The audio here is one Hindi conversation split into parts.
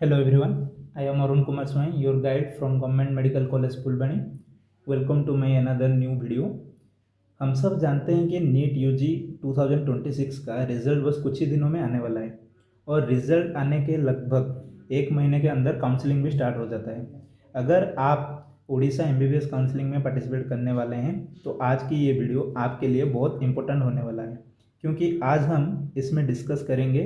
Hello everyone, I am Arun Kumar Swami, your guide from Government Medical College Pulbani. Welcome to my another new video. हम सब जानते हैं कि नीट यूजी 2026 का रिजल्ट बस कुछ ही दिनों में आने वाला है और रिजल्ट आने के लगभग एक महीने के अंदर काउंसलिंग भी स्टार्ट हो जाता है। अगर आप उड़ीसा एमबीबीएस काउंसलिंग में पार्टिसिपेट करने वाले हैं तो आज की ये वीडियो आपके लिए बहुत इंपॉर्टेंट होने वाला है, क्योंकि आज हम इसमें डिस्कस करेंगे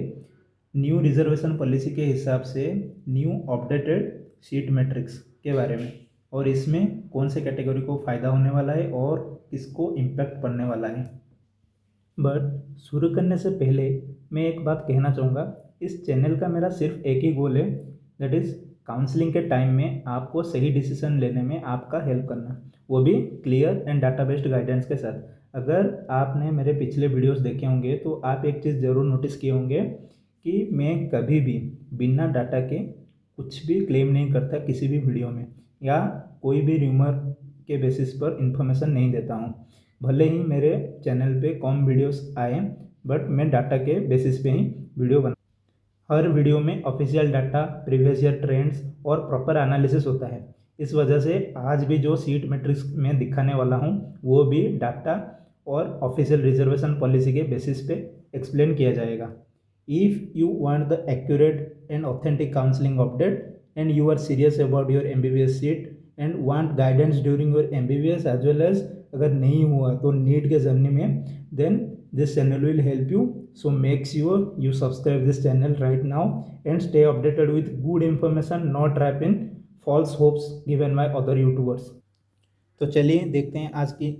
न्यू रिजर्वेशन पॉलिसी के हिसाब से न्यू अपडेटेड सीट मैट्रिक्स के बारे में, और इसमें कौन से कैटेगरी को फ़ायदा होने वाला है और किसको इम्पैक्ट पड़ने वाला है। बट शुरू करने से पहले मैं एक बात कहना चाहूँगा, इस चैनल का मेरा सिर्फ एक ही गोल है, दैट इज़ काउंसलिंग के टाइम में आपको सही डिसीजन लेने में आपका हेल्प करना, वो भी clear and data based guidance के साथ। अगर आपने मेरे पिछले वीडियोस देखे होंगे तो आप एक चीज़ ज़रूर नोटिस किए होंगे कि मैं कभी भी बिना डाटा के कुछ भी क्लेम नहीं करता किसी भी वीडियो में, या कोई भी र्यूमर के बेसिस पर इंफॉर्मेशन नहीं देता हूँ। भले ही मेरे चैनल पे कम वीडियोस आए, बट मैं डाटा के बेसिस पे ही वीडियो बना। हर वीडियो में official data, previous year trends और प्रॉपर एनालिसिस होता है। इस वजह से आज भी जो सीट मैट्रिक्स में दिखाने वाला हूँ वो भी डाटा और ऑफिशियल रिजर्वेशन पॉलिसी के बेसिस पे एक्सप्लेन किया जाएगा। If you want the accurate and authentic counseling update and you are serious about your MBBS seat and want guidance during your MBBS as well as अगर नहीं हुआ तो नीट के जर्नी में, then this channel will help you. So make sure you subscribe this channel right now and stay updated with good information, not trap in false hopes given by other YouTubers. तो चलिए देखते हैं आज की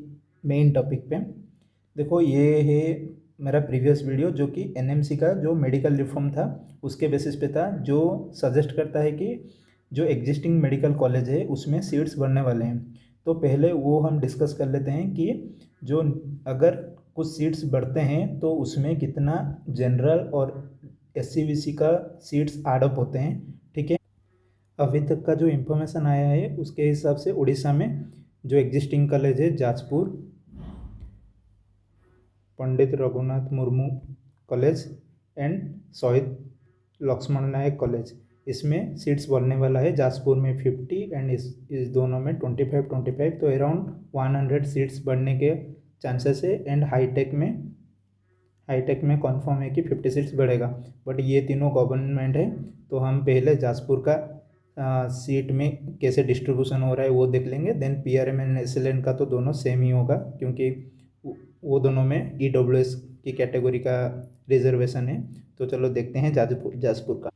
मेन टॉपिक पे। देखो, ये है मेरा प्रीवियस वीडियो जो कि एनएमसी का जो मेडिकल रिफॉर्म था उसके बेसिस पे था, जो सजेस्ट करता है कि जो एग्जिस्टिंग मेडिकल कॉलेज है उसमें सीट्स बढ़ने वाले हैं। तो पहले वो हम डिस्कस कर लेते हैं कि जो अगर कुछ सीट्स बढ़ते हैं तो उसमें कितना जनरल और एससीबीसी का सीट्स ऐड अप होते हैं। ठीक है, अभी तक का जो इन्फॉर्मेशन आया है उसके हिसाब से उड़ीसा में जो एग्जिस्टिंग कॉलेज है जाजपुर पंडित रघुनाथ मुर्मू कॉलेज एंड शहीद लक्ष्मण नायक कॉलेज, इसमें सीट्स बढ़ने वाला है। जाजपुर में 50 एंड इस दोनों में 25, तो अराउंड 100 सीट्स बढ़ने के चांसेस है। एंड हाईटेक में कन्फर्म है कि 50 सीट्स बढ़ेगा, बट ये तीनों गवर्नमेंट है। तो हम पहले जाजपुर का सीट में कैसे डिस्ट्रीब्यूशन हो रहा है वो देख लेंगे। देन पीआरएम एंड एसएलएन का तो दोनों सेम ही होगा, क्योंकि वो दोनों में ईडब्ल्यूएस की कैटेगरी का रिजर्वेशन है। तो चलो देखते हैं जाजपुर का।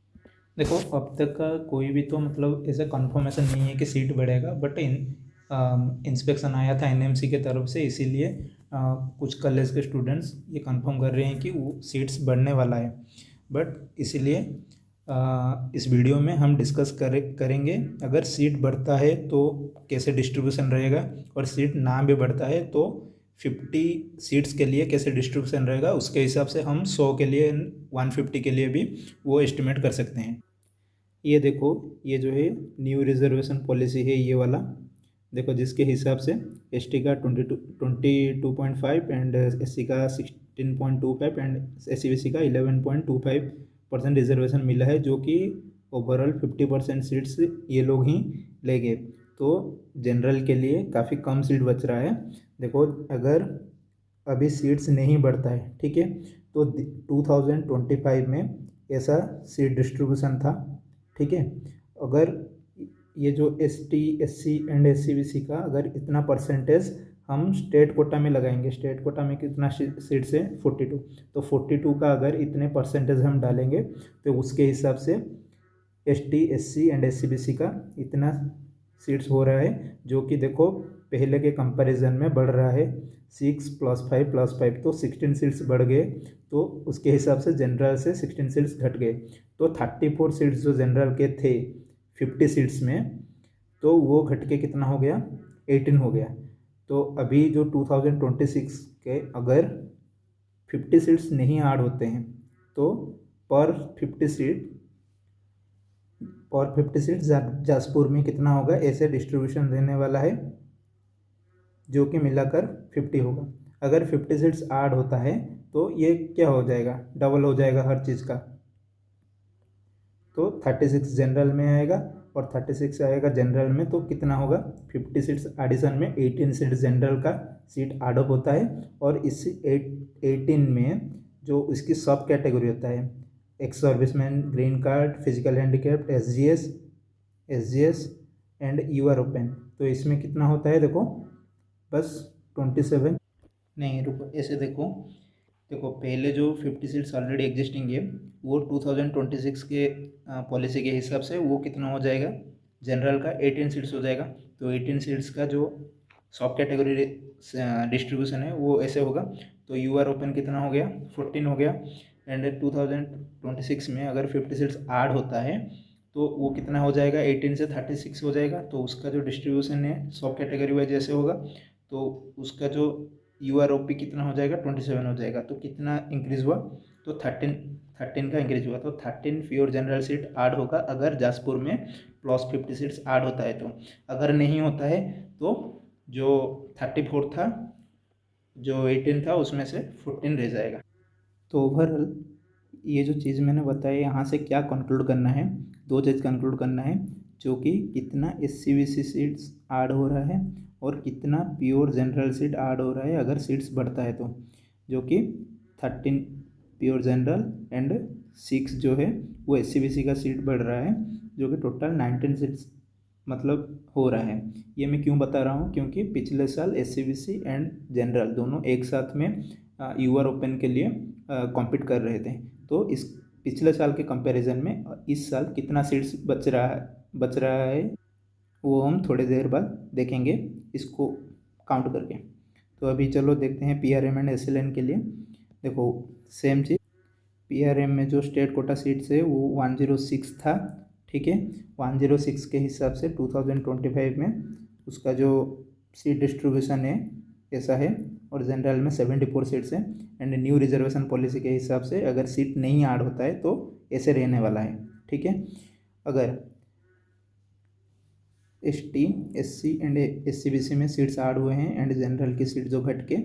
देखो, अब तक का कोई भी तो मतलब ऐसा कंफर्मेशन नहीं है कि सीट बढ़ेगा, बट इंस्पेक्शन आया था एनएमसी के तरफ से, इसीलिए कुछ कॉलेज के स्टूडेंट्स ये कंफर्म कर रहे हैं कि वो सीट्स बढ़ने वाला है। बट इसीलिए इस वीडियो में हम डिस्कस करेंगे अगर सीट बढ़ता है तो कैसे डिस्ट्रीब्यूशन रहेगा, और सीट ना भी बढ़ता है तो 50 सीट्स के लिए कैसे डिस्ट्रीब्यूशन रहेगा। उसके हिसाब से हम 100 के लिए 150 के लिए भी वो एस्टिमेट कर सकते हैं। ये देखो, ये जो है न्यू रिजर्वेशन पॉलिसी है ये वाला। देखो, जिसके हिसाब से एसटी का 22.5 एंड एससी का 16.25 एंड एससीबीसी का 11.25% रिजर्वेशन मिला है, जो कि ओवरऑल 50% सीट्स ये लोग ही लेंगे। तो जनरल के लिए काफ़ी कम सीट बच रहा है। देखो, अगर अभी सीट्स नहीं बढ़ता है, ठीक है, तो 2025 में ऐसा सीट डिस्ट्रीब्यूशन था। ठीक है, अगर ये जो एसटी, एससी एंड एससीबीसी का अगर इतना परसेंटेज हम स्टेट कोटा में लगाएंगे, स्टेट कोटा में कितना सीट्स है 42, तो 42 का अगर इतने परसेंटेज हम डालेंगे तो उसके हिसाब से एसटी, एससी एंड एससीबीसी का इतना सीट्स हो रहा है, जो कि देखो पहले के कंपैरिजन में बढ़ रहा है। 6 + 5 + 5 तो 16 सीट्स बढ़ गए। तो उसके हिसाब से जनरल से 16 सीट्स घट गए, तो 34 सीट्स जो जनरल के थे 50 सीट्स में, तो वो घट के कितना हो गया, 18 हो गया। तो अभी जो 2026 के अगर 50 सीट्स नहीं ऐड होते हैं तो पर 50 सीट जाजपुर में कितना होगा, ऐसे डिस्ट्रीब्यूशन रहने वाला है, जो कि मिलाकर 50 होगा। अगर 50 सीट्स ऐड होता है तो ये क्या हो जाएगा, डबल हो जाएगा हर चीज़ का। तो 36 जनरल में आएगा और 36 आएगा जनरल में, तो कितना होगा 50 सीट्स एडिशन में 18 सीट्स जनरल का सीट एड अप होता है। और इस 18 में जो इसकी सब कैटेगरी होता है, ex serviceman, green card, physical handicapped, S G S and U R open, तो इसमें कितना होता है देखो बस 27। नहीं रुको, ऐसे देखो, देखो पहले जो 50 सीट्स ऑलरेडी एग्जिस्टिंग है वो 2026 के पॉलिसी के हिसाब से वो कितना हो जाएगा, जनरल का 18 सीट्स हो जाएगा। तो 18 सीट्स का जो सब कैटेगरी डिस्ट्रीब्यूशन है वो ऐसे होगा। तो यू आर ओपन कितना हो गया, 14 हो गया। एंड 2026 में अगर 50 सीट्स ऐड होता है तो वो कितना हो जाएगा, 18 से 36 हो जाएगा। तो उसका जो डिस्ट्रीब्यूशन है सब कैटेगरी वाइज ऐसे होगा। तो उसका जो यू आर ओ पी कितना हो जाएगा, 27 हो जाएगा। तो कितना इंक्रीज हुआ, तो 13 का इंक्रीज हुआ। तो 13 प्योर जनरल सीट ऐड होगा अगर जाजपुर में प्लस 50 सीट्स ऐड होता है। तो अगर नहीं होता है तो जो 34 था, जो 18 था, उसमें से 14 रह जाएगा। तो ओवरऑल ये जो चीज़ मैंने बताई, यहाँ से क्या कंक्लूड करना है, दो चीज़ कंक्लूड करना है, जो कि कितना SC/BC सीट्स ऐड हो रहा है और कितना प्योर जनरल सीट ऐड हो रहा है अगर सीट्स बढ़ता है तो, जो कि 13 प्योर जनरल एंड 6 जो है वो SC/BC का सीट बढ़ रहा है, जो कि टोटल 19 सीट्स मतलब हो रहा है। ये मैं क्यों बता रहा हूँ, क्योंकि पिछले साल SC/BC एंड जनरल दोनों एक साथ में यू आर ओपन के लिए कॉम्पीट कर रहे थे। तो इस पिछले साल के कंपैरिजन में इस साल कितना सीट्स बच रहा है वो हम थोड़ी देर बाद देखेंगे इसको काउंट करके। तो अभी चलो देखते हैं PRM एंड SLN के लिए। देखो सेम चीज़, PRM में जो स्टेट कोटा सीट्स है वो 106 था, ठीक है। 106 के हिसाब से 2025 में उसका जो सीट डिस्ट्रीब्यूशन है ऐसा है। और जनरल में 74 सीट्स है। एंड न्यू रिजर्वेशन पॉलिसी के हिसाब से अगर सीट नहीं ऐड होता है तो ऐसे रहने वाला है, ठीक है। अगर ST, SC एंड SC/BC में सीट्स ऐड हुए हैं एंड जनरल की सीट जो घट के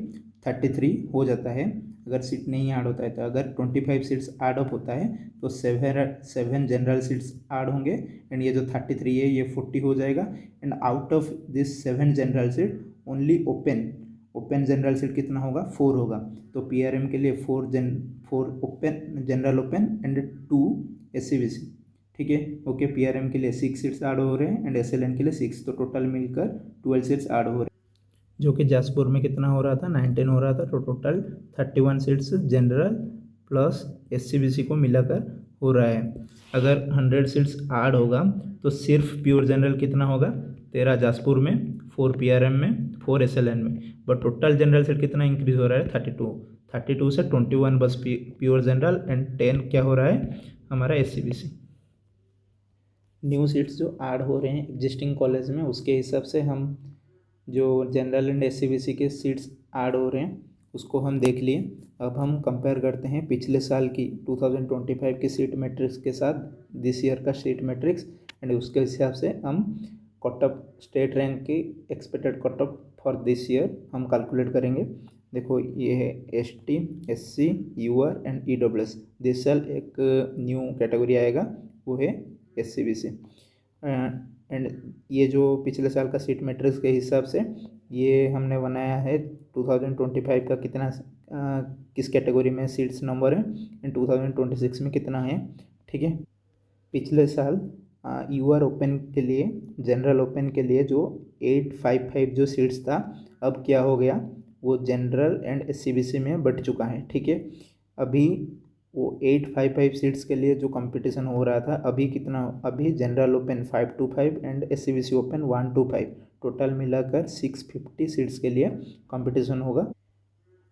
33 हो जाता है अगर सीट नहीं ऐड होता है। तो अगर 25 सीट्स ऐड अप होता है तो 7 जनरल सीट्स ऐड होंगे एंड ये जो 33 है ये 40 हो जाएगा। And out of this 7 general seat only open general seat कितना होगा, 4 होगा। तो PRM के लिए 4 open general open and 2 SC/BC, ठीक है। ओके, PRM के लिए 6 सीट्स ऐड हो रहे हैं एंड SLN के लिए 6, तो टोटल मिलकर 12 सीट्स ऐड हो रहे हैं, जो कि जाजपुर में कितना हो रहा था, 19 हो रहा था। तो total 31 seats general plus SC/BC को मिलाकर हो रहा है। अगर 100 सीट्स ऐड होगा तो सिर्फ प्योर जनरल कितना होगा, 13 जाजपुर में, 4 PRM में, 4 SLN में। बट टोटल जनरल सीट कितना इंक्रीज हो रहा है, 32 से 21 बस प्योर जनरल एंड 10 क्या हो रहा है हमारा SC/BC। न्यू सीट्स जो ऐड हो रहे हैं एग्जिस्टिंग कॉलेज में उसके हिसाब से हम जो जनरल एंड SC/BC के सीट्स ऐड हो रहे हैं उसको हम देख लिए। अब हम कंपेयर करते हैं पिछले साल की 2025 की सीट मैट्रिक्स के साथ दिस ईयर का सीट मैट्रिक्स, एंड उसके हिसाब से हम कटऑफ स्टेट रैंक की expected cutoff for this year हम कैलकुलेट करेंगे। देखो ये है ST, SC, UR and EWS। This साल एक न्यू कैटेगरी आएगा वो है SC/BC। एंड ये जो पिछले साल का सीट मैट्रिक्स के हिसाब से ये हमने बनाया है 2025 का कितना किस कैटेगरी में सीट्स नंबर है एंड 2026 में कितना है, ठीक है। पिछले साल UR ओपन के लिए, जनरल ओपन के लिए जो 855 जो सीट्स था, अब क्या हो गया, वो जनरल एंड SC/BC में बढ़ चुका है, ठीक है। अभी वो 855 सीट्स के लिए जो कंपटीशन हो रहा था अभी कितना, अभी general open 525 and SC/BC open 125, total मिलाकर 650 सीट्स के लिए कंपटीशन होगा।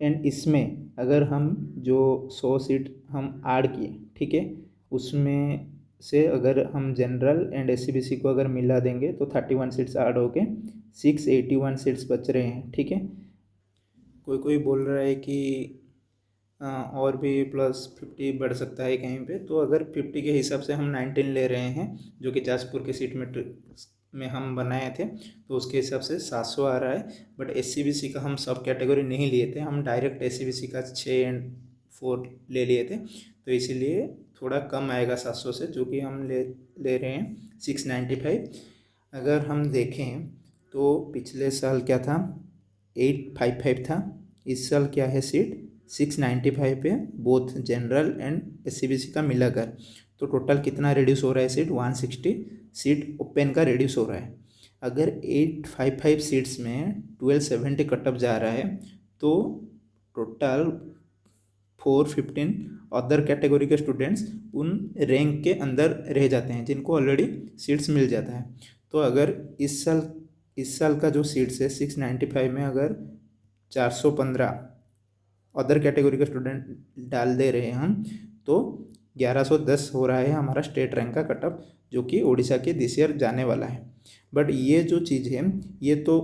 एंड इसमें अगर हम जो 100 सीट हम ऐड किए, ठीक है, उसमें से अगर हम जनरल एंड SC/BC को अगर मिला देंगे तो 31 सीट्स ऐड होके 681 सीट्स बच रहे हैं, ठीक है। कोई बोल रहा है कि और भी +50 बढ़ सकता है कहीं पे। तो अगर 50 के हिसाब से हम 19 ले रहे हैं जो कि जाजपुर के सीट में हम बनाए थे, तो उसके हिसाब से 700 आ रहा है। बट SC/BC का हम सब कैटेगरी नहीं लिए थे, हम डायरेक्ट SC/BC का 6 एंड 4 ले लिए थे, तो इसीलिए थोड़ा कम आएगा 700 से, जो कि हम ले ले रहे हैं 695। अगर हम देखें तो पिछले साल क्या था, 855 था, इस साल क्या है सीट 695 है, बोथ जनरल एंड SCBC का मिलाकर। तो टोटल कितना रिड्यूस हो रहा है सीट, 160 सीट ओपन का रिड्यूस हो रहा है। अगर 855 सीट्स में 1270 कटअप जा रहा है तो टोटल 415 अदर कैटेगरी के स्टूडेंट्स उन रैंक के अंदर रह जाते हैं जिनको ऑलरेडी सीट्स मिल जाता है। तो अगर इस साल का जो सीट्स है 695 में अगर 415 अदर कैटेगरी के स्टूडेंट डाल दे रहे हैं हम, तो 1110 हो रहा है हमारा स्टेट रैंक का कटअप, जो कि उड़ीसा के दिस ईयर जाने वाला है। बट ये जो चीज़ है ये तो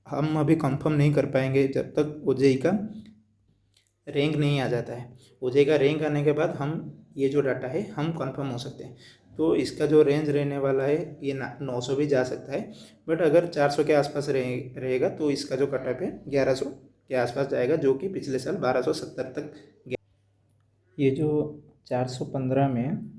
हम अभी कंफर्म नहीं कर पाएंगे जब तक OJEE का रैंक नहीं आ जाता है। OJEE का रैंक आने के बाद हम ये जो डाटा है हम कंफर्म हो सकते हैं। तो इसका जो रेंज रहने वाला है ये 900 भी जा सकता है, बट अगर 400 के आसपास रहेगा तो इसका जो कटअप है 1100 के आसपास जाएगा, जो कि पिछले साल 1270 तक गया। ये जो 415 में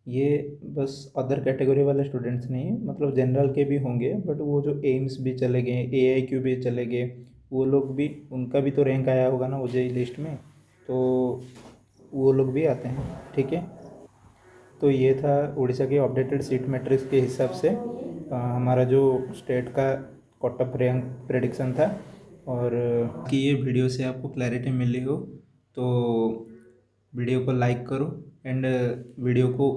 ये बस अदर कैटेगरी वाले स्टूडेंट्स नहीं, मतलब जनरल के भी होंगे, बट वो जो एम्स भी चले गए, AIQ भी चले गए, वो लोग भी, उनका भी तो रैंक आया होगा ना OJEE लिस्ट में, तो वो लोग भी आते हैं। ठीक है, तो ये था उड़ीसा के अपडेटेड सीट मैट्रिक्स के हिसाब से हमारा जो स्टेट का कटअप रैंक प्रेडिक्शन था। और कि ये वीडियो से आपको क्लैरिटी मिली हो तो वीडियो को लाइक करो एंड वीडियो को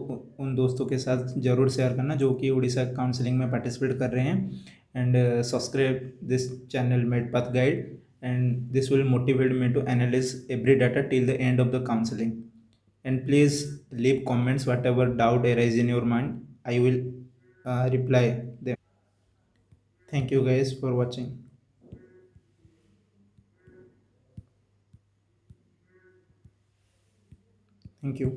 उन दोस्तों के साथ ज़रूर शेयर करना जो कि उड़ीसा काउंसलिंग में पार्टिसिपेट कर रहे हैं। And subscribe this channel med path guide, and this will motivate me to analyse every data till the end of the counselling. And please leave comments whatever doubt arise in your mind. I will reply them. Thank you guys for watching. Thank you.